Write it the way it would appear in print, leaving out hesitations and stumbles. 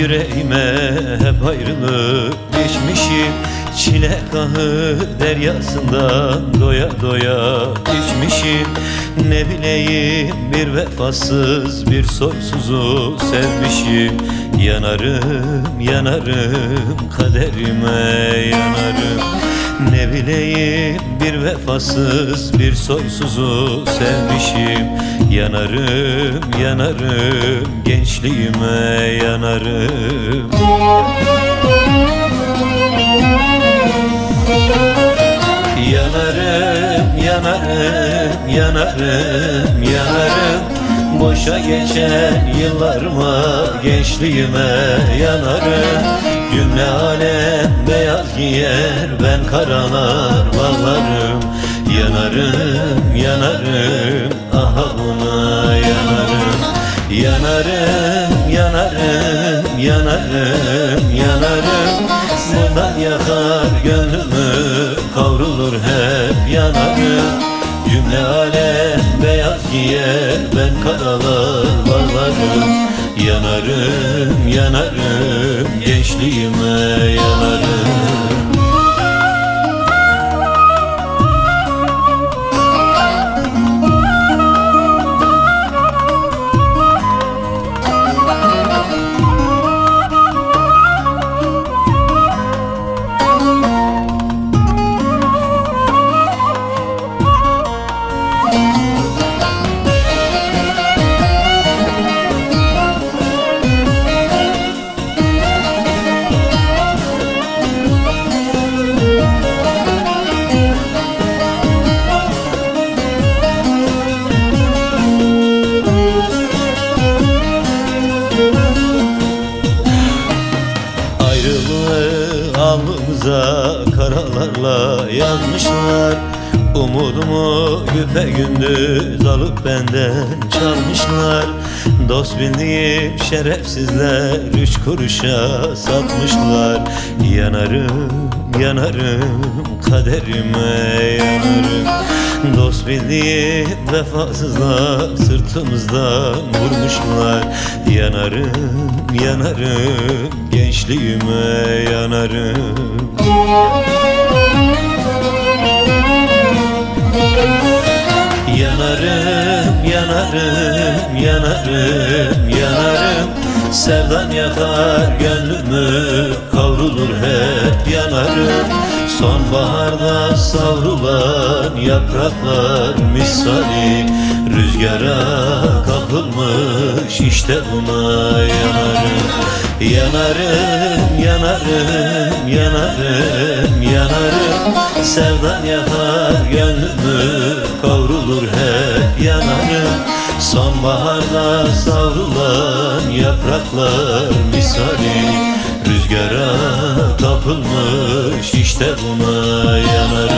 Yüreğime hep ayrılık düşmüşüm, çile kahır deryasından doya doya içmişim. Ne bileyim bir vefasız bir soysuzu sevmişim. Yanarım yanarım kaderime yanarım. Ne bileyim bir vefasız bir soysuzu sevmişim. Yanarım yanarım gençliğime yanarım. Yanarım yanarım yanarım yanarım. Boşa geçen yıllarıma gençliğime yanarım. Cümle alem beyaz giyer, ben karalar bağlarım. Yanarım yanarım aha buna yanarım. Yanarım yanarım yanarım yanarım. Bundan yakar gönlümü, kavrulur hep yanarım. Cümle alem beyaz giyer, ben karalar bağlarım. Yanarım yanarım gençliğime yanarım. Alnımıza karalarla yazmışlar. Umudumu güpegündüz alıp benden çalmışlar. Dost bildiğim şerefsizler 3 kuruşa satmışlar. Yanarım yanarım kaderime yanarım. Dost bildiğim vefasızlar sırtımızdan vurmuşlar. Yanarım yanarım gençliğime yanarım. Yanarım yanarım yanarım yanarım. Sevdan yakar gönlümü, kavrulur hep yanarım. Sonbaharda savrulan yapraklar misali, rüzgara kapılmış işte buna yanarım. Yanarım yanarım yanarım yanarım. Sevdan yakar gönlümü, kavrulur hep yanarım. Sonbaharda savrulan yapraklar misali, rüzgara kapılmış işte buna yanarım.